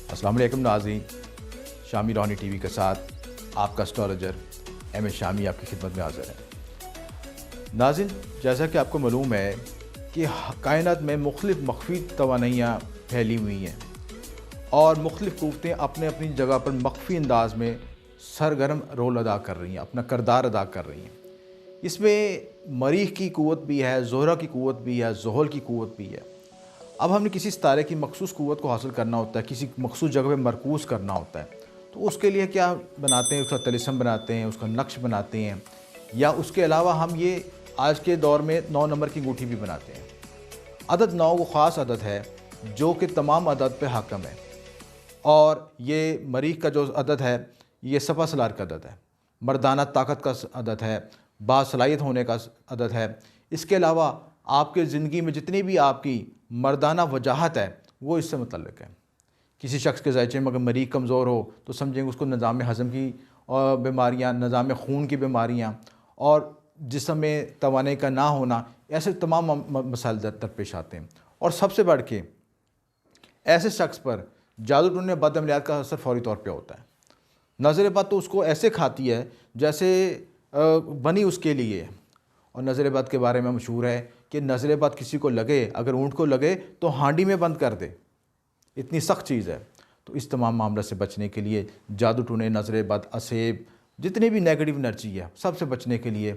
السلام علیکم ناظرین، شامی روحانی ٹی وی کے ساتھ آپ کا اسٹرالوجر ایم اے شامی آپ کی خدمت میں حاضر ہے۔ ناظرین، جیسا کہ آپ کو معلوم ہے کہ کائنات میں مختلف مخفی توانائیاں پھیلی ہوئی ہیں اور مختلف قوتیں اپنے اپنی جگہ پر مخفی انداز میں سرگرم رول ادا کر رہی ہیں، اپنا کردار ادا کر رہی ہیں۔ اس میں مریخ کی قوت بھی ہے، زہرہ کی قوت بھی ہے، زحل کی قوت بھی ہے۔ اب ہم نے کسی ستارے کی مخصوص قوت کو حاصل کرنا ہوتا ہے، کسی مخصوص جگہ پہ مرکوز کرنا ہوتا ہے، تو اس کے لیے کیا بناتے ہیں؟ اس کا طلسم بناتے ہیں، اس کا نقش بناتے ہیں، یا اس کے علاوہ ہم یہ آج کے دور میں 9 نمبر کی انگوٹھی بھی بناتے ہیں۔ عدد 9 وہ خاص عدد ہے جو کہ تمام عدد پہ حاکم ہے، اور یہ مریخ کا جو عدد ہے یہ سپہ سالار کا عدد ہے، مردانہ طاقت کا عدد ہے، باصلاحیت ہونے کا عدد ہے۔ اس کے علاوہ آپ کے زندگی میں جتنی بھی آپ کی مردانہ وجاہت ہے وہ اس سے متعلق ہے۔ کسی شخص کے ذائچے میں اگر مریخ کمزور ہو تو سمجھیں گے اس کو نظام ہضم کی بیماریاں، نظام خون کی بیماریاں اور جسم میں توانائی کا نہ ہونا، ایسے تمام مسائل درپیش آتے ہیں۔ اور سب سے بڑھ کے ایسے شخص پر جادو ٹونے بد عملیات کا اثر فوری طور پہ ہوتا ہے۔ نظر بد تو اس کو ایسے کھاتی ہے جیسے بنی اس کے لیے۔ اور نظر بد کے بارے میں مشہور ہے کہ نظر بد کسی کو لگے، اگر اونٹ کو لگے تو ہانڈی میں بند کر دے، اتنی سخت چیز ہے۔ تو اس تمام معاملہ سے بچنے کے لیے جادو ٹونے، نظر بد، اسیب، جتنی بھی نیگیٹو انرجی ہے سب سے بچنے کے لیے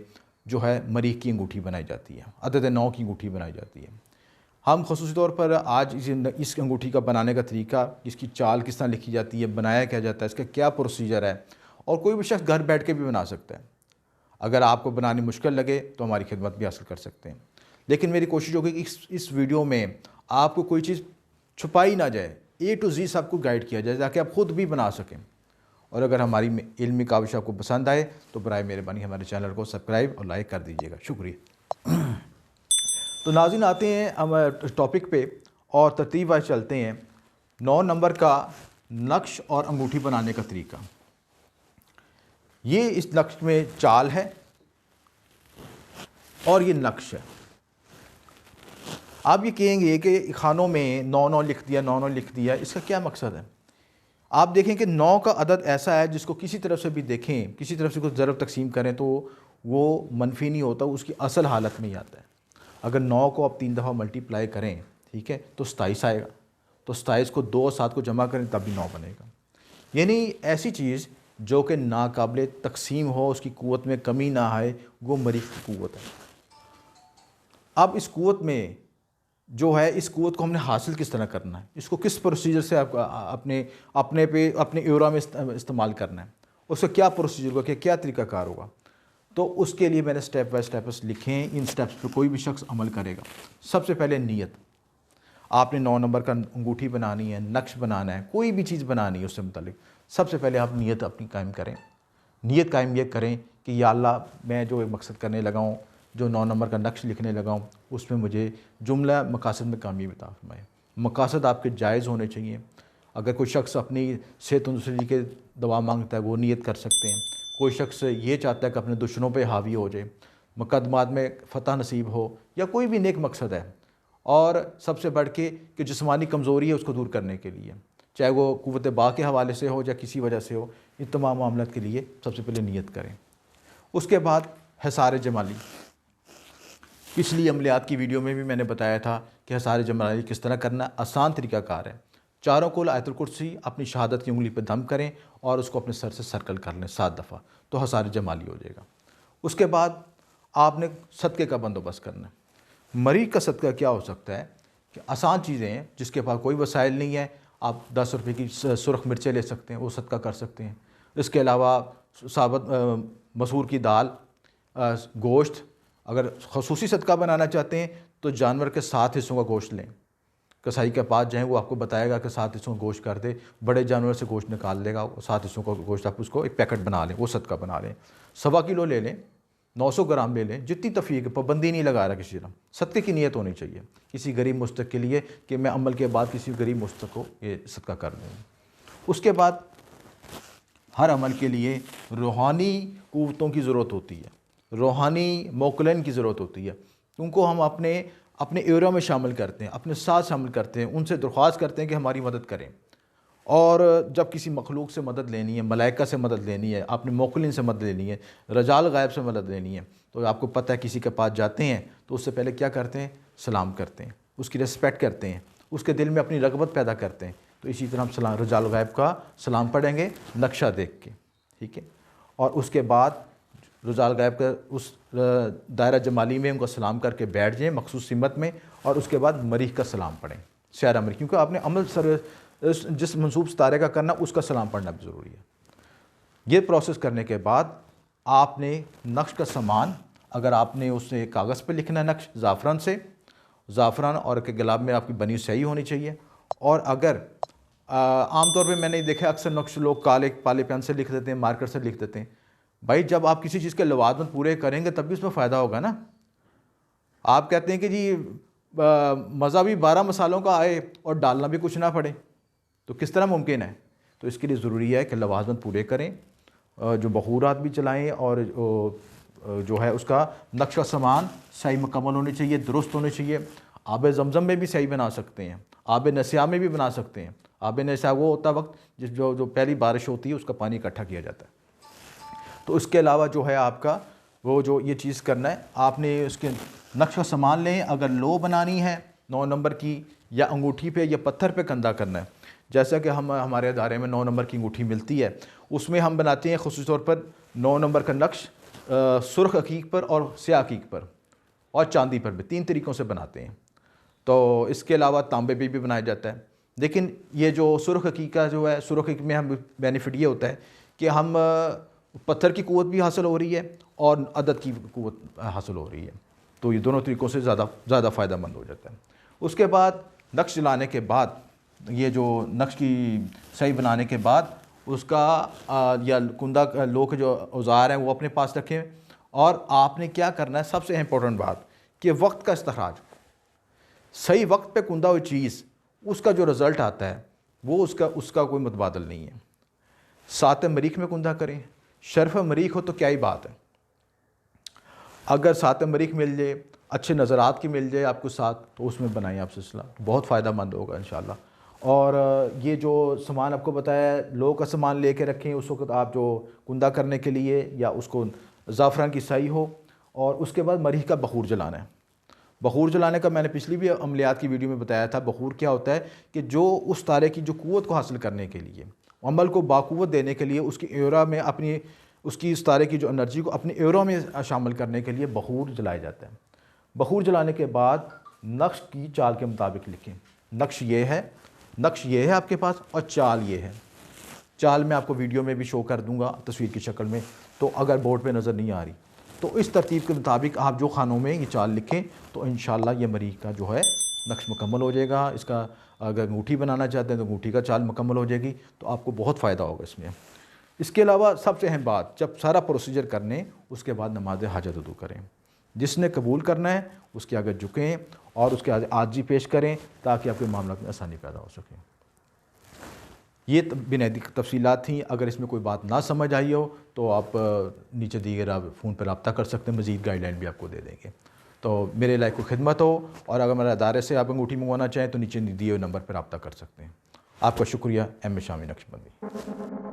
جو ہے مریخ کی انگوٹھی بنائی جاتی ہے، عدد 9 کی انگوٹھی بنائی جاتی ہے۔ ہم خصوصی طور پر آج اس انگوٹھی کا بنانے کا طریقہ، اس کی چال کس طرح لکھی جاتی ہے، بنایا کیا جاتا ہے، اس کا کیا پروسیجر ہے، اور کوئی بھی شخص گھر بیٹھ کے بھی بنا سکتا ہے۔ اگر آپ کو بنانی مشکل لگے تو ہماری خدمت بھی حاصل کر سکتے ہیں، لیکن میری کوشش ہوگی کہ اس ویڈیو میں آپ کو کوئی چیز چھپائی نہ جائے، A to Z سب کو گائیڈ کیا جائے تاکہ آپ خود بھی بنا سکیں۔ اور اگر ہماری علمی کاوش آپ کو پسند آئے تو برائے مہربانی ہمارے چینل کو سبسکرائب اور لائک کر دیجیے گا، شکریہ۔ تو ناظرین، آتے ہیں ہم ٹاپک پہ اور ترتیب وائز چلتے ہیں۔ 9 نمبر کا نقش اور انگوٹھی بنانے کا طریقہ، یہ اس نقش میں چال ہے اور یہ نقش ہے۔ آپ یہ کہیں گے کہ خانوں میں 9 لکھ دیا، 9 لکھ دیا، اس کا کیا مقصد ہے؟ آپ دیکھیں کہ 9 کا عدد ایسا ہے جس کو کسی طرف سے بھی دیکھیں، کسی طرف سے کوئی ضرب تقسیم کریں تو وہ منفی نہیں ہوتا، اس کی اصل حالت میں ہی آتا ہے۔ اگر 9 کو آپ 3 دفعہ ملٹیپلائی کریں، ٹھیک ہے، تو 27 آئے گا، تو 27 کو 2 اور 7 کو جمع کریں تب بھی 9 بنے گا۔ یعنی ایسی چیز جو کہ ناقابل تقسیم ہو، اس کی قوت میں کمی نہ آئے، وہ مریخ کی قوت ہے۔ اب اس قوت میں جو ہے، اس قوت کو ہم نے حاصل کس طرح کرنا ہے، اس کو کس پروسیجر سے اپنے ایورا میں استعمال کرنا ہے، اس کا کیا پروسیجر ہوگا، کیا طریقہ کار ہوگا، تو اس کے لیے میں نے سٹیپ بائی سٹیپس لکھے ہیں۔ ان سٹیپس پہ کوئی بھی شخص عمل کرے گا۔ سب سے پہلے نیت، آپ نے 9 نمبر کا انگوٹھی بنانی ہے، نقش بنانا ہے، کوئی بھی چیز بنانی ہے اس سے متعلق، سب سے پہلے آپ نیت اپنی قائم کریں۔ نیت قائم یہ کریں کہ یا اللہ، میں جو ایک مقصد کرنے لگا ہوں، جو 9 نمبر کا نقش لکھنے لگا ہوں، اس میں مجھے جملہ مقاصد میں کامیابی عطا فرمائے۔ مقاصد آپ کے جائز ہونے چاہیے۔ اگر کوئی شخص اپنی صحت تندرستی کے دعا مانگتا ہے وہ نیت کر سکتے ہیں۔ کوئی شخص یہ چاہتا ہے کہ اپنے دشمنوں پہ حاوی ہو جائے، مقدمات میں فتح نصیب ہو، یا کوئی بھی نیک مقصد ہے، اور سب سے بڑھ کے کہ جسمانی کمزوری ہے اس کو دور کرنے کے لیے، چاہے وہ قوت با کے حوالے سے ہو یا کسی وجہ سے ہو، ان تمام معاملات کے لیے سب سے پہلے نیت کریں۔ اس کے بعد حصار جمالی، پچھلی عملیات کی ویڈیو میں بھی میں نے بتایا تھا کہ حصار جمالی کس طرح کرنا، آسان طریقہ کار ہے۔ چاروں کو آیت الکرسی اپنی شہادت کی انگلی پہ دم کریں اور اس کو اپنے سر سے سرکل کر لیں 7 دفعہ، تو حصار جمالی ہو جائے گا۔ اس کے بعد آپ نے صدقے کا بندوبست کرنا ہے۔ مریخ کا صدقہ کیا ہو سکتا ہے کہ آسان چیزیں ہیں، جس کے پاس کوئی وسائل نہیں ہے، آپ 10 روپے کی سرخ مرچیں لے سکتے ہیں، وہ صدقہ کر سکتے ہیں۔ اس کے علاوہ ثابت مسور کی دال، گوشت، اگر خصوصی صدقہ بنانا چاہتے ہیں تو جانور کے 7 حصوں کا گوشت لیں۔ کسائی کے پاس جائیں، وہ آپ کو بتائے گا کہ 7 حصوں کا گوشت کر دے، بڑے جانور سے گوشت نکال دے گا، 7 حصوں کا گوشت آپ اس کو ایک پیکٹ بنا لیں، وہ صدقہ بنا لیں۔ 1.25 کلو لے لیں، 900 گرام لے لیں، جتنی تفریق، پابندی نہیں لگا رہا کسی طرح، صدقے کی نیت ہونی چاہیے کسی غریب مستحق کے لیے کہ میں عمل کے بعد کسی غریب مستحق کو یہ صدقہ کر دوں۔ اس کے بعد ہر عمل کے لیے روحانی قوتوں کی ضرورت ہوتی ہے۔ روحانی موکلین کی ضرورت ہوتی ہے، ان کو ہم اپنے ایریا میں شامل کرتے ہیں، اپنے ساتھ شامل کرتے ہیں، ان سے درخواست کرتے ہیں کہ ہماری مدد کریں۔ اور جب کسی مخلوق سے مدد لینی ہے، ملائکہ سے مدد لینی ہے، اپنے موکلین سے مدد لینی ہے، رجال غائب سے مدد لینی ہے، تو آپ کو پتہ ہے کسی کے پاس جاتے ہیں تو اس سے پہلے کیا کرتے ہیں؟ سلام کرتے ہیں، اس کی رسپیکٹ کرتے ہیں، اس کے دل میں اپنی رغبت پیدا کرتے ہیں۔ تو اسی طرح ہم رجال غائب کا سلام پڑھیں گے نقشہ دیکھ کے، ٹھیک ہے؟ اور اس کے بعد رجال غائب کا اس دائرہ جمالی میں ان کو سلام کر کے بیٹھ جائیں مخصوص سمت میں، اور اس کے بعد مریخ کا سلام پڑھیں، سیارہ مریخ، کیونکہ آپ نے عمل جس منصوب ستارے کا کرنا اس کا سلام پڑھنا بھی ضروری ہے۔ یہ پروسیس کرنے کے بعد آپ نے نقش کا سامان، اگر آپ نے اسے کاغذ پہ لکھنا ہے نقش زعفران سے، زعفران اور کے گلاب میں آپ کی بنی صحیح ہونی چاہیے، اور اگر عام طور پہ میں نے دیکھا اکثر نقش لوگ پالے پین سے لکھ دیتے ہیں، مارکر سے لکھ دیتے ہیں۔ بھائی جب آپ کسی چیز کے لوازمات پورے کریں گے تب بھی اس میں فائدہ ہوگا نا۔ آپ کہتے ہیں کہ جی مزہ بھی 12 مسالوں کا آئے اور ڈالنا بھی کچھ نہ پڑے، تو کس طرح ممکن ہے؟ تو اس کے لیے ضروری ہے کہ لوازمات پورے کریں، جو بخورات بھی چلائیں، اور جو ہے اس کا نقش کا سامان صحیح مکمل ہونی چاہیے، درست ہونے چاہیے۔ آب زمزم میں بھی صحیح بنا سکتے ہیں، آب نسیاں میں بھی بنا سکتے ہیں۔ آب نسیاں وہ ہوتا وقت جو پہلی بارش ہوتی ہے اس کا پانی اکٹھا کیا جاتا ہے۔ تو اس کے علاوہ جو ہے آپ کا وہ جو یہ چیز کرنا ہے، آپ نے اس کے نقش کا سامان لیں۔ اگر لو بنانی ہے 9 نمبر کی، یا انگوٹھی پہ یا پتھر پہ کندہ کرنا ہے، جیسا کہ ہمارے ادارے میں 9 نمبر کی انگوٹھی ملتی ہے، اس میں ہم بناتے ہیں خصوصی طور پر 9 نمبر کا نقش سرخ عقیق پر اور سیاہ عقیق پر اور چاندی پر بھی، 3 طریقوں سے بناتے ہیں۔ تو اس کے علاوہ تانبے پہ بھی بنایا جاتا ہے، لیکن یہ جو سرخ عقیق کا جو ہے، سرخ عقیق میں ہم بینیفٹ یہ ہوتا ہے کہ ہم پتھر کی قوت بھی حاصل ہو رہی ہے اور عدد کی قوت حاصل ہو رہی ہے، تو یہ دونوں طریقوں سے زیادہ فائدہ مند ہو جاتا ہے۔ اس کے بعد نقش چلانے کے بعد، یہ جو نقش کی صحیح بنانے کے بعد، اس کا یا کندہ لو کے جو اوزار ہیں وہ اپنے پاس رکھیں، اور آپ نے کیا کرنا ہے، سب سے امپورٹنٹ بات کہ وقت کا استخراج، صحیح وقت پہ کندہ ہوئی چیز، اس کا جو رزلٹ آتا ہے وہ اس کا کوئی متبادل نہیں ہے۔ ساتھ مریخ میں کندہ کریں، شرف مریخ ہو تو کیا ہی بات ہے۔ اگر ساتھ مریخ مل جائے، اچھے نظرات کی مل جائے آپ کو ساتھ، تو اس میں بنائیں آپ سلسلہ، بہت فائدہ مند ہوگا انشاءاللہ۔ اور یہ جو سامان آپ کو بتایا ہے، لو کا سامان لے کے رکھیں اس وقت آپ جو کندہ کرنے کے لیے، یا اس کو زعفران کی صحیح ہو۔ اور اس کے بعد مریخ کا بخور جلانا ہے۔ بخور جلانے کا میں نے پچھلی بھی عملیات کی ویڈیو میں بتایا تھا۔ بخور کیا ہوتا ہے کہ جو اس تارے کی جو قوت کو حاصل کرنے کے لیے، عمل کو باقوت دینے کے لیے، اس کی ایورا میں اس کی اس تارے کی جو انرجی کو اپنے ایورا میں شامل کرنے کے لیے بخور جلایا جاتا ہے۔ بخور جلانے کے بعد نقش کی چال کے مطابق لکھیں، نقش یہ ہے آپ کے پاس، اور چال یہ ہے۔ چال میں آپ کو ویڈیو میں بھی شو کر دوں گا تصویر کی شکل میں، تو اگر بورڈ پہ نظر نہیں آ رہی تو اس ترتیب کے مطابق آپ جو خانوں میں یہ چال لکھیں، تو انشاءاللہ یہ مریخ کا جو ہے نقش مکمل ہو جائے گا۔ اس کا اگر انگوٹھی بنانا چاہتے ہیں تو انگوٹھی کا چال مکمل ہو جائے گی، تو آپ کو بہت فائدہ ہوگا اس میں۔ اس کے علاوہ سب سے اہم بات، جب سارا پروسیجر کرنے اس کے بعد نماز حاجت وضو کریں۔ جس نے قبول کرنا ہے اس کے آگے جھکیں اور اس کے آگے عاجزی پیش کریں، تاکہ آپ کے معاملات میں آسانی پیدا ہو سکے۔ یہ بنیادی تفصیلات تھیں۔ اگر اس میں کوئی بات نہ سمجھ آئی ہو تو آپ نیچے دیے گئے فون پر رابطہ کر سکتے ہیں، مزید گائیڈ لائن بھی آپ کو دے دیں گے۔ تو میرے لائق کو خدمت ہو، اور اگر میرے ادارے سے آپ انگوٹھی منگوانا چاہیں تو نیچے دیے ہوئے نمبر پر رابطہ کر سکتے ہیں۔ آپ کا شکریہ۔ ایم اے شامی نقشبندی۔